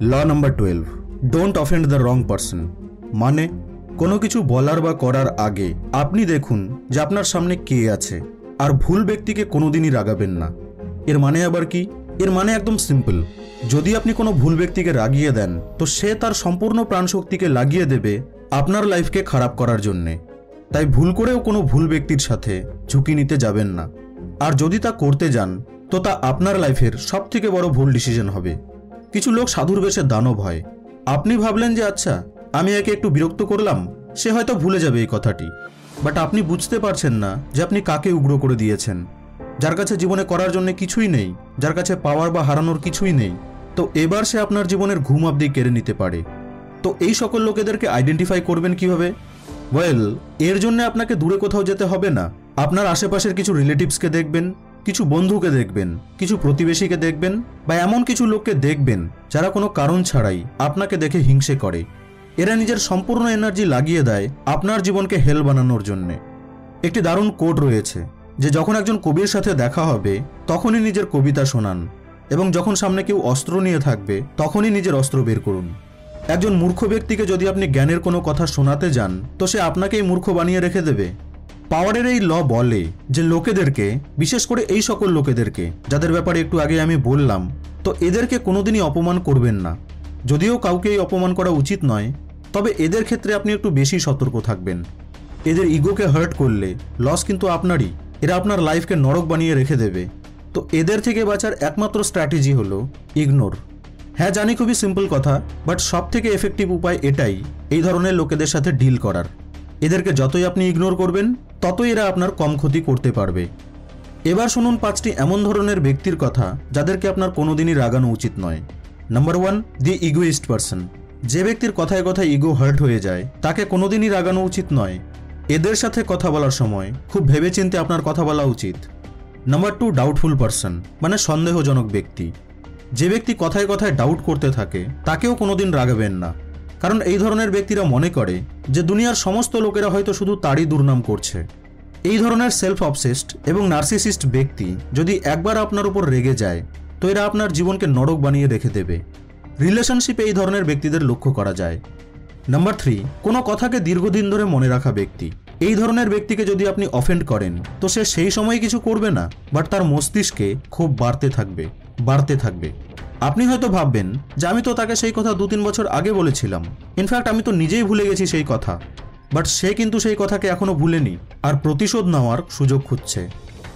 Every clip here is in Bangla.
Law number 12, don't offend the wrong person. মানে কোনো কিছু বলার বা করার আগে আপনি দেখুন যে আপনার সামনে কে আছে, আর ভুল ব্যক্তিকে কোনোদিনই রাগাবেন না। এর মানে আবার কি? এর মানে একদম সিম্পল। যদি আপনি কোনো ভুল ব্যক্তিকে রাগিয়ে দেন তো সে তার সম্পূর্ণ প্রাণশক্তিকে লাগিয়ে দেবে আপনার লাইফকে খারাপ করার জন্যে। তাই ভুল করেও কোনো ভুল ব্যক্তির সাথে ঝুঁকি নিতে যাবেন না। আর যদি তা করতে যান তো তা আপনার লাইফের সবথেকে বড় ভুল ডিসিশন হবে। কিছু লোক সাধুর বেশে দানব হয়। আপনি ভাবলেন যে আচ্ছা আমি একে একটু বিরক্ত করলাম, সে হয়তো ভুলে যাবে এই কথাটি, বাট আপনি বুঝতে পারছেন না যে আপনি কাকে উগ্র করে দিয়েছেন। যার কাছে জীবনে করার জন্য কিছুই নেই, যার কাছে পাওয়ার বা হারানোর কিছুই নেই, তো এবার সে আপনার জীবনের ঘুম অবধি কেড়ে নিতে পারে। তো এই সকল লোকেদেরকে আইডেন্টিফাই করবেন কিভাবে? ওয়েল, এর জন্য আপনাকে দূরে কোথাও যেতে হবে না। আপনার আশেপাশের কিছু রিলেটিভসকে দেখবেন, কিছু বন্ধুকে দেখবেন, কিছু প্রতিবেশীকে দেখবেন, বা এমন কিছু লোককে দেখবেন যারা কোনো কারণ ছাড়াই আপনাকে দেখে হিংসে করে। এরা নিজের সম্পূর্ণ এনার্জি লাগিয়ে দেয় আপনার জীবনকে হেল বানানোর জন্যে। একটি দারুণ কোট রয়েছে যে যখন একজন কবির সাথে দেখা হবে তখনই নিজের কবিতা শোনান, এবং যখন সামনে কেউ অস্ত্র নিয়ে থাকবে তখনই নিজের অস্ত্র বের করুন। একজন মূর্খ ব্যক্তিকে যদি আপনি জ্ঞানের কোনো কথা শোনাতে যান তো সে আপনাকেই মূর্খ বানিয়ে রেখে দেবে। পাওয়ারের এই ল বলে যে লোকেদেরকে, বিশেষ করে এই সকল লোকেদেরকে যাদের ব্যাপারে একটু আগে আমি বললাম, তো এদেরকে কোনোদিনই অপমান করবেন না। যদিও কাউকে এই অপমান করা উচিত নয়, তবে এদের ক্ষেত্রে আপনি একটু বেশি সতর্ক থাকবেন। এদের ইগোকে হার্ট করলে লস কিন্তু আপনারই। এরা আপনার লাইফকে নরক বানিয়ে রেখে দেবে। তো এদের থেকে বাঁচার একমাত্র স্ট্র্যাটেজি হলো ইগনোর। হ্যাঁ জানি খুবই সিম্পল কথা, বাট সব থেকে এফেক্টিভ উপায় এটাই এই ধরনের লোকেদের সাথে ডিল করার। এদেরকে যতই আপনি ইগনোর করবেন ততই এরা আপনার কম ক্ষতি করতে পারবে। এবার শুনুন 5টি এমন ধরনের ব্যক্তির কথা যাদেরকে আপনার কোনোদিনই রাগানো উচিত নয়। নাম্বার 1, দি ইগোইস্ট পারসন। যে ব্যক্তির কথায় কথায় ইগো হার্ট হয়ে যায় তাকে কোনোদিনই রাগানো উচিত নয়। এদের সাথে কথা বলার সময় খুব ভেবেচিন্তে আপনার কথা বলা উচিত। নাম্বার 2, ডাউটফুল পারসন, মানে সন্দেহজনক ব্যক্তি। যে ব্যক্তি কথায় কথায় ডাউট করতে থাকে তাকেও কোনোদিন রাগাবেন না, কারণ এই ধরনের ব্যক্তিরা মনে করে যে দুনিয়ার সমস্ত লোকেরা হয়তো শুধু তারই দুর্নাম করছে। এই ধরনের সেলফ অবসেসড এবং নার্সিসিস্ট ব্যক্তি যদি একবার আপনার উপর রেগে যায় তো এরা আপনার জীবনকে নরক বানিয়ে রেখে দেবে। রিলেশনশিপে এই ধরনের ব্যক্তিদের লক্ষ্য করা যায়। নাম্বার 3, কোনো কথাকে দীর্ঘদিন ধরে মনে রাখা ব্যক্তি। এই ধরনের ব্যক্তিকে যদি আপনি অফেন্ড করেন তো সে সেই সময় কিছু করবে না, বাট তার মস্তিষ্কে খুব বাড়তে থাকবে। আপনি হয়তো ভাববেন যে আমি তো তাকে সেই কথা 2-3 বছর আগে বলেছিলাম, ইনফ্যাক্ট আমি তো নিজেই ভুলে গেছি সেই কথা, বাট সে কিন্তু সেই কথাকে এখনো ভুলেনি আর প্রতিশোধ নেওয়ার সুযোগ খুঁজছে।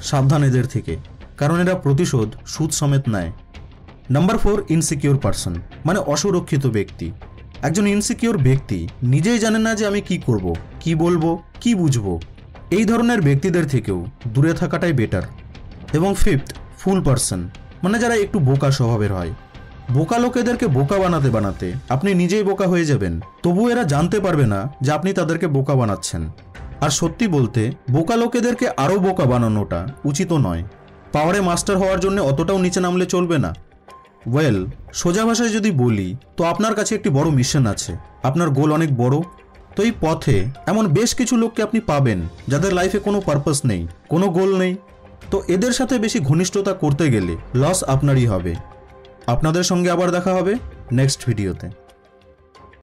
সাবধান এদের থেকে, কারণ এরা প্রতিশোধ সুদ সমেত নেয়। নাম্বার 4, ইনসিকিউর পারসন, মানে অসুরক্ষিত ব্যক্তি। একজন ইনসিকিউর ব্যক্তি নিজেই জানে না যে আমি কি করব, কি বলবো, কি বুঝবো। এই ধরনের ব্যক্তিদের থেকেও দূরে থাকাটাই বেটার। এবং 5th, ফুল পারসন, মানে যারা একটু বোকা স্বভাবের হয়। বোকা লোকেদেরকে বোকা বানাতে বানাতে আপনি নিজেই বোকা হয়ে যাবেন, তবু এরা জানতে পারবে না যে আপনি তাদেরকে বোকা বানাচ্ছেন। আর সত্যি বলতে বোকা লোকেদেরকে আরও বোকা বানানোটা উচিতও নয়। পাওয়ারে মাস্টার হওয়ার জন্য অতটাও নিচে নামলে চলবে না। ওয়েল, সোজা ভাষায় যদি বলি তো আপনার কাছে একটি বড় মিশন আছে, আপনার গোল অনেক বড়। তো এই পথে এমন বেশ কিছু লোককে আপনি পাবেন যাদের লাইফে কোনো পারপাস নেই, কোনো গোল নেই। তো এদের সাথে বেশি ঘনিষ্ঠতা করতে গেলে লস আপনারই হবে। আপনাদের সঙ্গে আবার দেখা হবে নেক্সট ভিডিওতে।